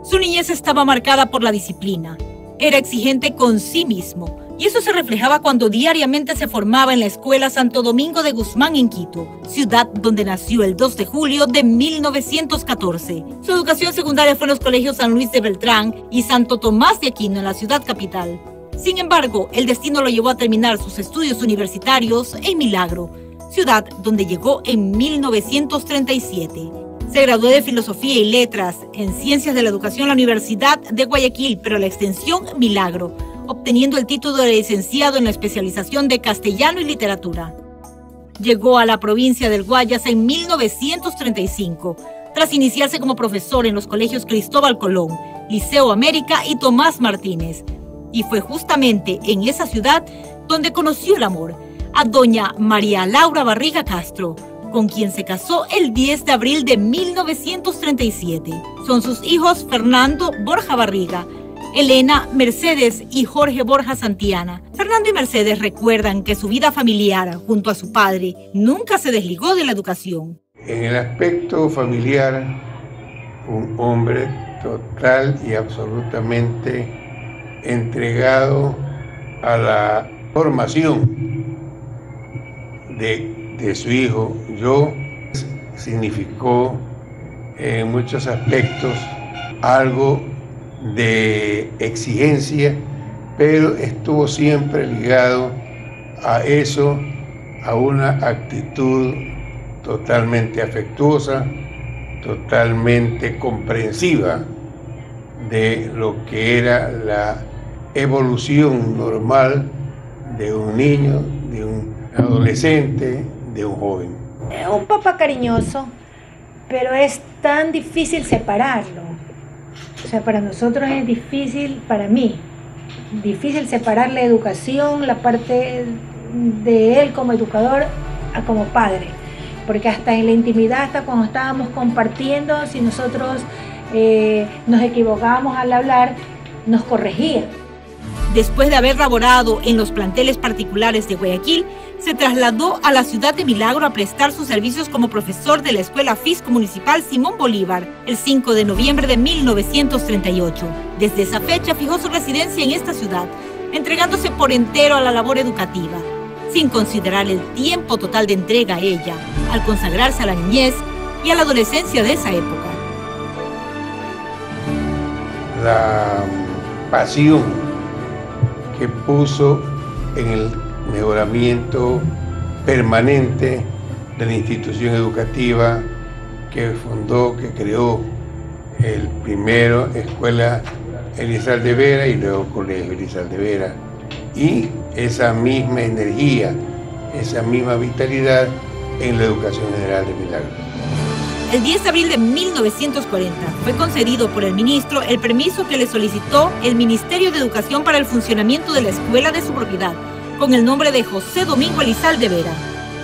Su niñez estaba marcada por la disciplina. Era exigente con sí mismo, y eso se reflejaba cuando diariamente se formaba en la Escuela Santo Domingo de Guzmán en Quito, ciudad donde nació el 2 de julio de 1914. Su educación secundaria fue en los colegios San Luis de Beltrán y Santo Tomás de Aquino en la ciudad capital. Sin embargo, el destino lo llevó a terminar sus estudios universitarios en Milagro, ciudad donde llegó en 1937. Se graduó de Filosofía y Letras en Ciencias de la Educación en la Universidad de Guayaquil, pero la extensión Milagro, obteniendo el título de licenciado en la especialización de Castellano y Literatura. Llegó a la provincia del Guayas en 1935, tras iniciarse como profesor en los colegios Cristóbal Colón, Liceo América y Tomás Martínez. Y fue justamente en esa ciudad donde conoció el amor, a doña María Laura Barriga Castro, con quien se casó el 10 de abril de 1937. Son sus hijos Fernando Borja Barriga, Elena Mercedes y Jorge Borja Santillana. Fernando y Mercedes recuerdan que su vida familiar junto a su padre nunca se desligó de la educación. En el aspecto familiar, un hombre total y absolutamente entregado a la formación de su hijo. Yo significó en muchos aspectos algo de exigencia, pero estuvo siempre ligado a eso, a una actitud totalmente afectuosa, totalmente comprensiva de lo que era la evolución normal de un niño, de un adolescente, de un joven. Un papá cariñoso, pero es tan difícil separarlo. O sea, para nosotros es difícil, para mí, difícil separar la educación, la parte de él como educador a como padre. Porque hasta en la intimidad, hasta cuando estábamos compartiendo, si nosotros nos equivocábamos al hablar, nos corregía. Después de haber laborado en los planteles particulares de Guayaquil, se trasladó a la ciudad de Milagro a prestar sus servicios como profesor de la Escuela Fisco Municipal Simón Bolívar el 5 de noviembre de 1938. Desde esa fecha fijó su residencia en esta ciudad, entregándose por entero a la labor educativa, sin considerar el tiempo total de entrega a ella, al consagrarse a la niñez y a la adolescencia de esa época. La pasión que puso en el mejoramiento permanente de la institución educativa que fundó, que creó el primero Escuela Elizalde Vera y luego Colegio Elizalde Vera, y esa misma energía, esa misma vitalidad en la educación general de Milagro. El 10 de abril de 1940 fue concedido por el ministro el permiso que le solicitó el Ministerio de Educación para el funcionamiento de la escuela de su propiedad, con el nombre de José Domingo Elizalde Vera,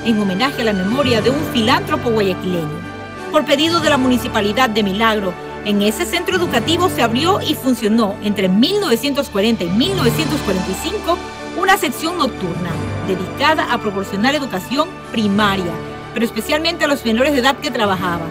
en homenaje a la memoria de un filántropo guayaquileño. Por pedido de la Municipalidad de Milagro, en ese centro educativo se abrió y funcionó entre 1940 y 1945 una sección nocturna dedicada a proporcionar educación primaria, pero especialmente a los menores de edad que trabajaban,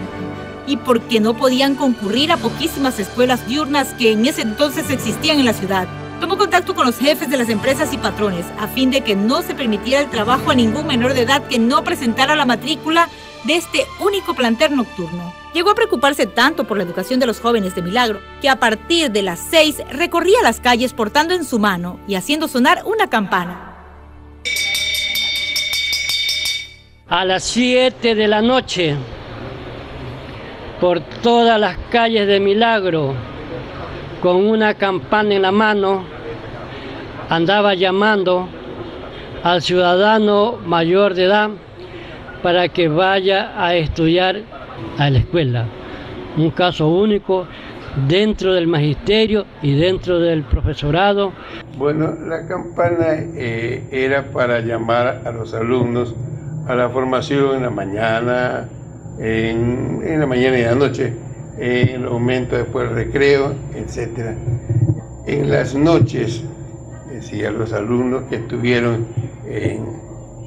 y porque no podían concurrir a poquísimas escuelas diurnas que en ese entonces existían en la ciudad. Tomó contacto con los jefes de las empresas y patrones a fin de que no se permitiera el trabajo a ningún menor de edad que no presentara la matrícula de este único plantel nocturno. Llegó a preocuparse tanto por la educación de los jóvenes de Milagro que a partir de las 6 recorría las calles portando en su mano y haciendo sonar una campana. A las 7 de la noche, por todas las calles de Milagro, con una campana en la mano, andaba llamando al ciudadano mayor de edad para que vaya a estudiar a la escuela. Un caso único dentro del magisterio y dentro del profesorado. Bueno, la campana era para llamar a los alumnos a la formación en la mañana, en la mañana y en la noche, en los momentos después del recreo, etc. En las noches, decía, los alumnos que estuvieron en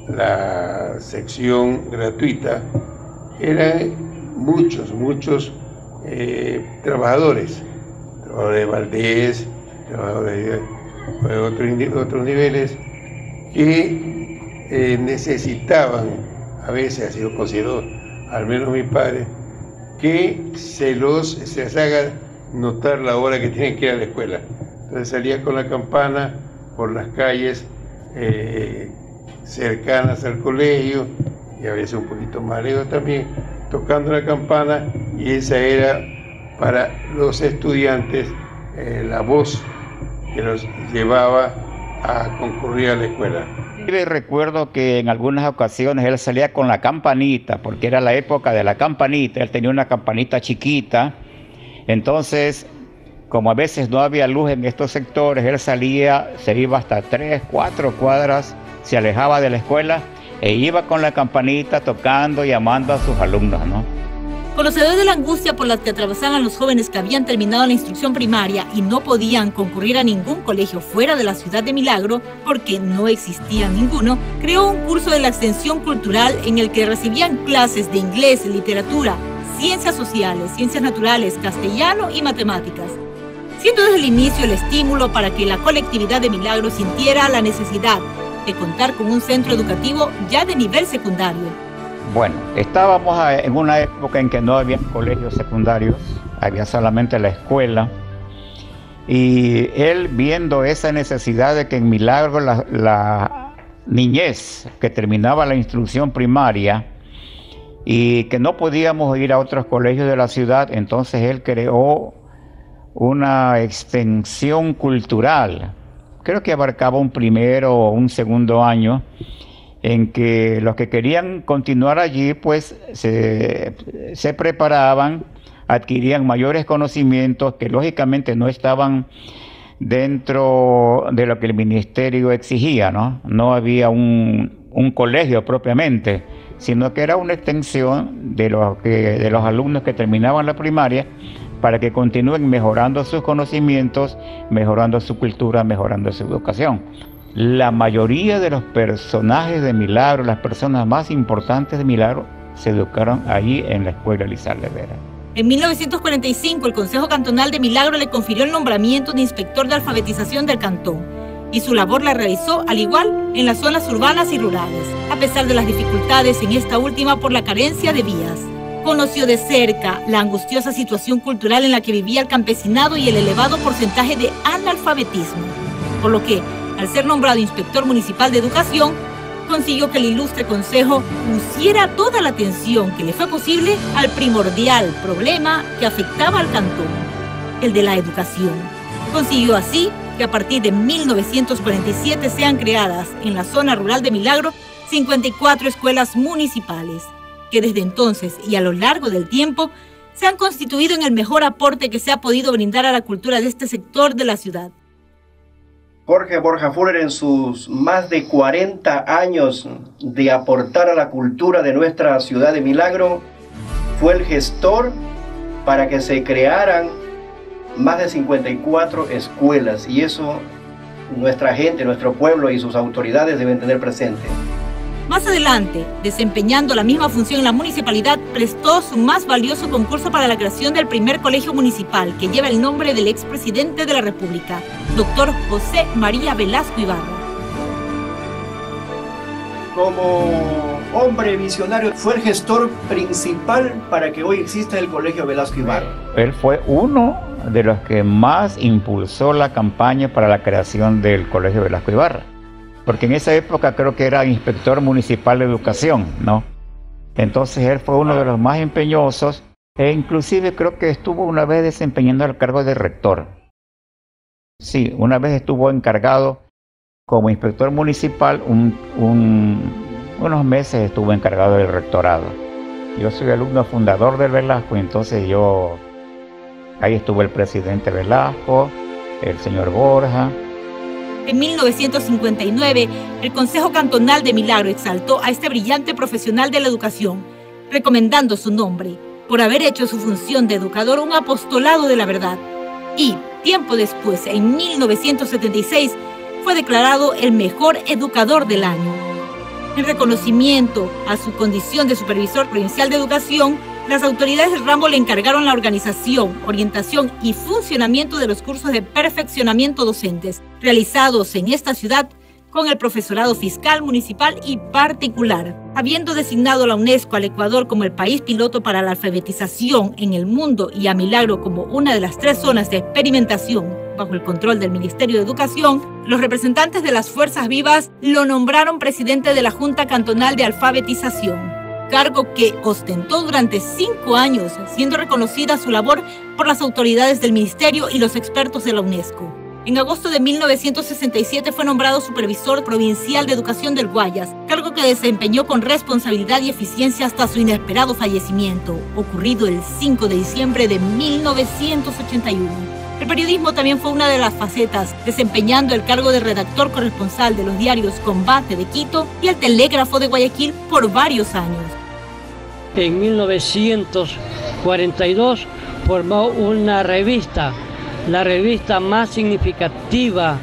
la sección gratuita eran muchos trabajadores trabajador de Valdés, trabajador de otros niveles, que necesitaban, a veces así lo consideró, al menos mi padre, que se les haga notar la hora que tienen que ir a la escuela. Entonces salía con la campana por las calles cercanas al colegio, y a veces un poquito más lejos también, tocando la campana, y esa era para los estudiantes la voz que los llevaba a concurrir a la escuela. Recuerdo que en algunas ocasiones él salía con la campanita, porque era la época de la campanita, él tenía una campanita chiquita, entonces como a veces no había luz en estos sectores, él salía, se iba hasta 3, 4 cuadras, se alejaba de la escuela e iba con la campanita tocando, llamando a sus alumnos, ¿no? Conocedor de la angustia por la que atravesaban los jóvenes que habían terminado la instrucción primaria y no podían concurrir a ningún colegio fuera de la ciudad de Milagro porque no existía ninguno, creó un curso de la extensión cultural en el que recibían clases de inglés, literatura, ciencias sociales, ciencias naturales, castellano y matemáticas, siendo desde el inicio el estímulo para que la colectividad de Milagro sintiera la necesidad de contar con un centro educativo ya de nivel secundario. Bueno, estábamos en una época en que no había colegios secundarios, había solamente la escuela, y él, viendo esa necesidad de que en Milagro la niñez que terminaba la instrucción primaria y que no podíamos ir a otros colegios de la ciudad, entonces él creó una extensión cultural, creo que abarcaba un primero o un segundo año, en que los que querían continuar allí pues se preparaban, adquirían mayores conocimientos que lógicamente no estaban dentro de lo que el ministerio exigía, ¿no? No había un colegio propiamente, sino que era una extensión de los alumnos que terminaban la primaria para que continúen mejorando sus conocimientos, mejorando su cultura, mejorando su educación. La mayoría de los personajes de Milagro, las personas más importantes de Milagro, se educaron allí en la escuela Elizalde Vera. En 1945, el Consejo Cantonal de Milagro le confirió el nombramiento de inspector de alfabetización del cantón, y su labor la realizó al igual en las zonas urbanas y rurales, a pesar de las dificultades en esta última por la carencia de vías. Conoció de cerca la angustiosa situación cultural en la que vivía el campesinado y el elevado porcentaje de analfabetismo, por lo que, al ser nombrado inspector municipal de educación, consiguió que el ilustre consejo pusiera toda la atención que le fue posible al primordial problema que afectaba al cantón, el de la educación. Consiguió así que a partir de 1947 sean creadas en la zona rural de Milagro 54 escuelas municipales, que desde entonces y a lo largo del tiempo se han constituido en el mejor aporte que se ha podido brindar a la cultura de este sector de la ciudad. Jorge Borja Fuller, en sus más de 40 años de aportar a la cultura de nuestra ciudad de Milagro, fue el gestor para que se crearan más de 54 escuelas, y eso nuestra gente, nuestro pueblo y sus autoridades deben tener presente. Más adelante, desempeñando la misma función en la municipalidad, prestó su más valioso concurso para la creación del primer colegio municipal, que lleva el nombre del expresidente de la República, doctor José María Velasco Ibarra. Como hombre visionario, fue el gestor principal para que hoy exista el Colegio Velasco Ibarra. Él fue uno de los que más impulsó la campaña para la creación del Colegio Velasco Ibarra, porque en esa época creo que era inspector municipal de educación, ¿no? Entonces él fue uno de los más empeñosos, e inclusive creo que estuvo una vez desempeñando el cargo de rector. Sí, una vez estuvo encargado como inspector municipal, unos meses estuvo encargado del rectorado. Yo soy alumno fundador del Velasco, entonces ahí estuvo el presidente Velasco, el señor Borja. En 1959, el Consejo Cantonal de Milagro exaltó a este brillante profesional de la educación, recomendando su nombre por haber hecho su función de educador un apostolado de la verdad. Y, tiempo después, en 1976, fue declarado el mejor educador del año. En reconocimiento a su condición de supervisor provincial de educación, Las autoridades del ramo le encargaron la organización, orientación y funcionamiento de los cursos de perfeccionamiento docentes realizados en esta ciudad con el profesorado fiscal, municipal y particular. Habiendo designado la UNESCO al Ecuador como el país piloto para la alfabetización en el mundo y a Milagro como una de las 3 zonas de experimentación bajo el control del Ministerio de Educación, los representantes de las Fuerzas Vivas lo nombraron presidente de la Junta Cantonal de Alfabetización, cargo que ostentó durante 5 años, siendo reconocida su labor por las autoridades del Ministerio y los expertos de la UNESCO. En agosto de 1967 fue nombrado supervisor provincial de educación del Guayas, cargo que desempeñó con responsabilidad y eficiencia hasta su inesperado fallecimiento, ocurrido el 5 de diciembre de 1981. El periodismo también fue una de las facetas, desempeñando el cargo de redactor corresponsal de los diarios Combate de Quito y El Telégrafo de Guayaquil por varios años. En 1942 formó una revista, la revista más significativa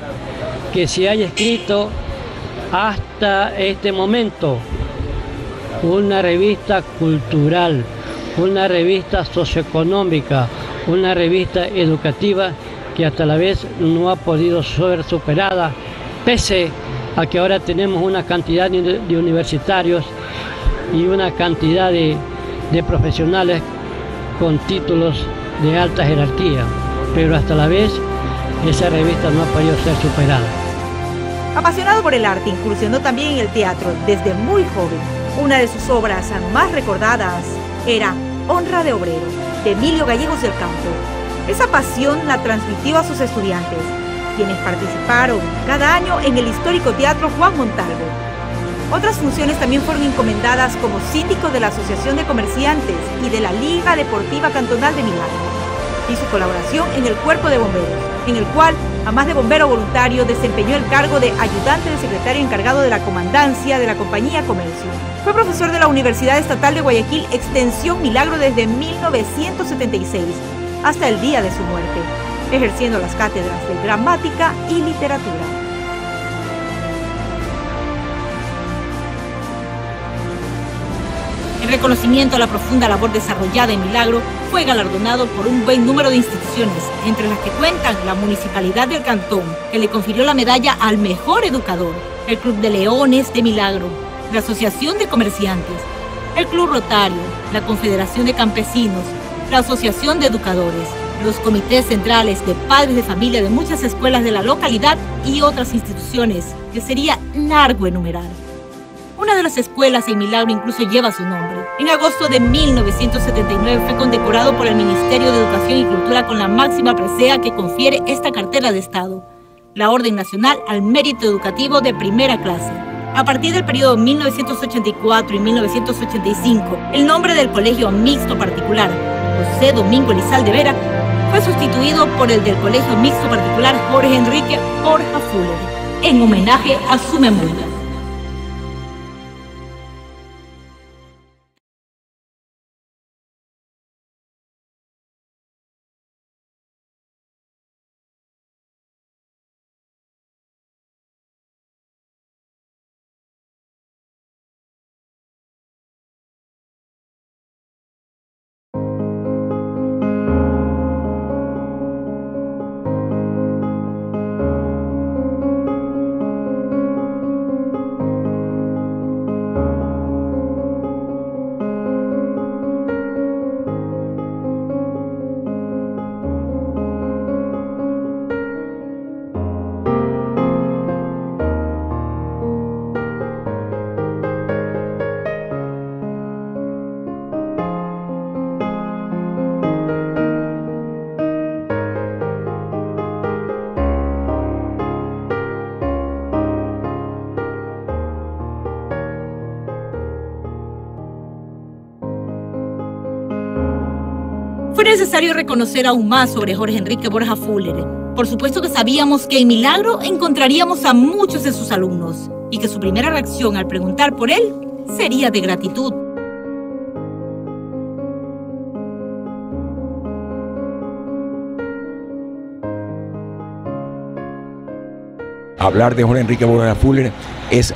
que se haya escrito hasta este momento, una revista cultural, una revista socioeconómica, una revista educativa que hasta la vez no ha podido ser superada, pese a que ahora tenemos una cantidad de universitarios y una cantidad de profesionales con títulos de alta jerarquía, pero hasta la vez esa revista no ha podido ser superada. Apasionado por el arte, incursionó también en el teatro desde muy joven. Una de sus obras más recordadas era Honra de Obrero, de Emilio Gallegos del Campo. Esa pasión la transmitió a sus estudiantes, quienes participaron cada año en el histórico Teatro Juan Montalvo. Otras funciones también fueron encomendadas como síndico de la Asociación de Comerciantes y de la Liga Deportiva Cantonal de Milagro, y su colaboración en el Cuerpo de Bomberos, en el cual, además de bombero voluntario, desempeñó el cargo de ayudante del secretario encargado de la comandancia de la Compañía Comercio. Fue profesor de la Universidad Estatal de Guayaquil, Extensión Milagro, desde 1976 hasta el día de su muerte, ejerciendo las cátedras de Gramática y Literatura. En reconocimiento a la profunda labor desarrollada en Milagro, fue galardonado por un buen número de instituciones, entre las que cuentan la Municipalidad del Cantón, que le confirió la medalla al mejor educador, el Club de Leones de Milagro, la Asociación de Comerciantes, el Club Rotario, la Confederación de Campesinos, la Asociación de Educadores, los comités centrales de padres de familia de muchas escuelas de la localidad y otras instituciones que sería largo enumerar. Una de las escuelas en Milagro incluso lleva su nombre. En agosto de 1979 fue condecorado por el Ministerio de Educación y Cultura con la máxima presea que confiere esta cartera de Estado, la Orden Nacional al Mérito Educativo de Primera Clase. A partir del periodo 1984 y 1985, el nombre del Colegio Mixto Particular José Domingo Elizalde Vera fue sustituido por el del Colegio Mixto Particular Jorge Enrique Borja Fuller, en homenaje a su memoria. Fue necesario reconocer aún más sobre Jorge Enrique Borja Fuller. Por supuesto que sabíamos que en Milagro encontraríamos a muchos de sus alumnos y que su primera reacción al preguntar por él sería de gratitud. Hablar de Jorge Enrique Borja Fuller es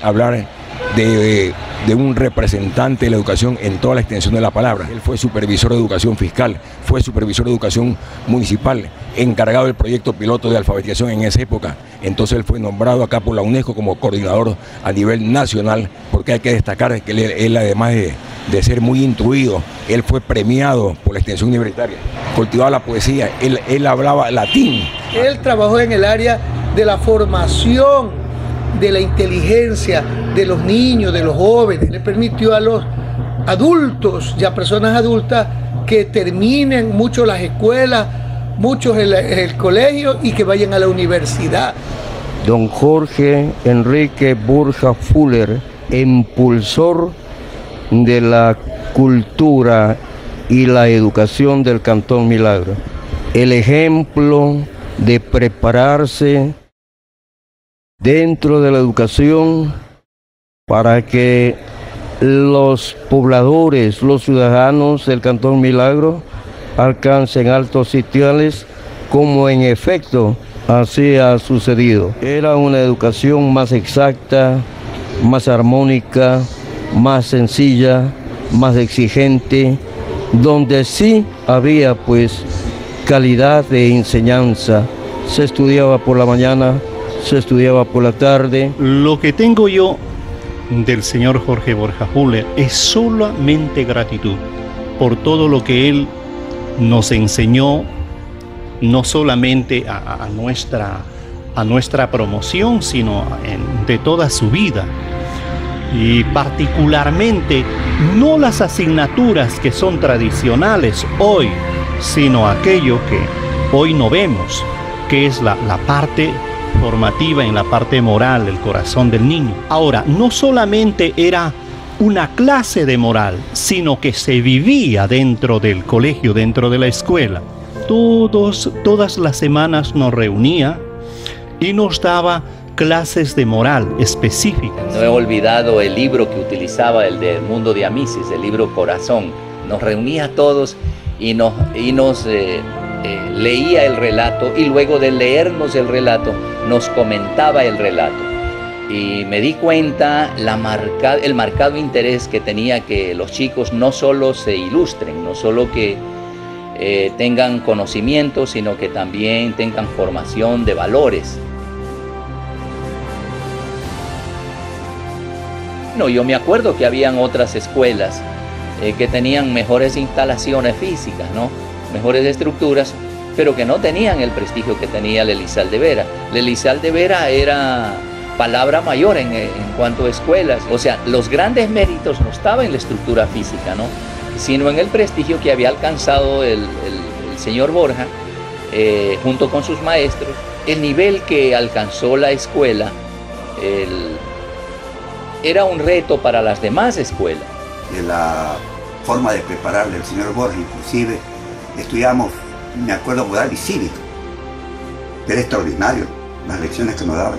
hablar de un representante de la educación en toda la extensión de la palabra. Él fue supervisor de educación fiscal, fue supervisor de educación municipal, encargado del proyecto piloto de alfabetización en esa época. Entonces él fue nombrado acá por la UNESCO como coordinador a nivel nacional, porque hay que destacar que él además de ser muy instruido, él fue premiado por la extensión universitaria, cultivaba la poesía, él hablaba latín. Él trabajó en el área de la formación, de la inteligencia de los niños, de los jóvenes. Le permitió a los adultos, ya personas adultas, que terminen mucho las escuelas, muchos el colegio y que vayan a la universidad. Don Jorge Enrique Borja Fuller, impulsor de la cultura y la educación del Cantón Milagro. El ejemplo de prepararse dentro de la educación para que los pobladores, los ciudadanos del Cantón Milagro alcancen altos sitiales, como en efecto así ha sucedido. Era una educación más exacta, más armónica, más sencilla, más exigente, donde sí había pues calidad de enseñanza. Se estudiaba por la mañana, se estudiaba por la tarde. Lo que tengo yo del señor Jorge Borja Fuller es solamente gratitud por todo lo que él nos enseñó, no solamente a nuestra promoción, sino de toda su vida. Y particularmente no las asignaturas que son tradicionales hoy, sino aquello que hoy no vemos, que es la parte formativa, en la parte moral, el corazón del niño. Ahora, no solamente era una clase de moral, sino que se vivía dentro del colegio, dentro de la escuela. Todas las semanas nos reunía y nos daba clases de moral específicas. No he olvidado el libro que utilizaba, el de Mundo de Amisis, el libro Corazón. Nos reunía a todos y nos leía el relato, y luego de leernos el relato nos comentaba el relato, y me di cuenta el marcado interés que tenía que los chicos no solo se ilustren, no solo que tengan conocimiento, sino que también tengan formación de valores. No, yo me acuerdo que habían otras escuelas que tenían mejores instalaciones físicas, ¿no? Mejores estructuras, pero que no tenían el prestigio que tenía la Elizalde Vera. La Elizalde Vera era palabra mayor en cuanto a escuelas. O sea, los grandes méritos no estaban en la estructura física, ¿no? Sino en el prestigio que había alcanzado el señor Borja, junto con sus maestros, el nivel que alcanzó la escuela, era un reto para las demás escuelas. De la forma de prepararle al señor Borja, inclusive estudiamos, me acuerdo, moral y cívico. Era extraordinario las lecciones que nos daban.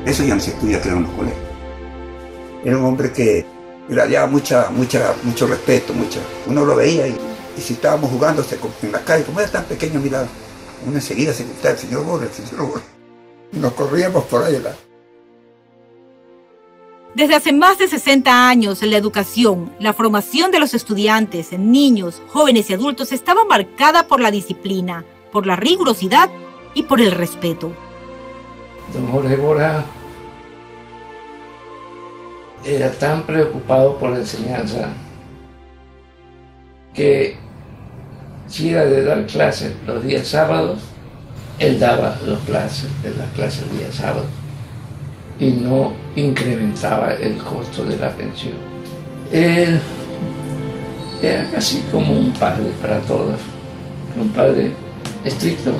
Eso ya no se estudia, creo, en los colegios. Era un hombre que irradiaba mucho respeto, uno lo veía y si estábamos jugando en la calle, como era tan pequeño, mira, uno enseguida se gritaba, el señor Borja, y nos corríamos por ahí. Desde hace más de 60 años, la educación, la formación de los estudiantes, niños, jóvenes y adultos estaba marcada por la disciplina, por la rigurosidad y por el respeto. Don Jorge Borja era tan preocupado por la enseñanza que si era de dar clases los días sábados, él daba las clases el día sábado y no incrementaba el costo de la pensión. Él era casi como un padre para todos, un padre estricto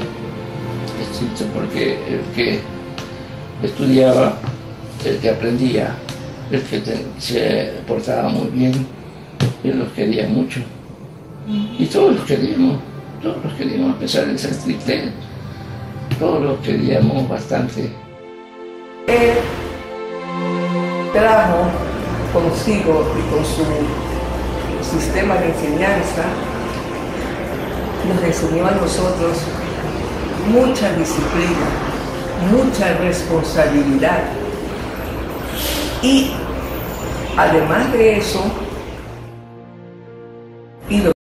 porque el que estudiaba, el que aprendía, el que se portaba muy bien, él los quería mucho. Y todos los queríamos, a pesar de esa estrictez, todos los queríamos bastante. Él trajo consigo y con su sistema de enseñanza, nos enseñó a nosotros mucha disciplina, mucha responsabilidad y además de eso,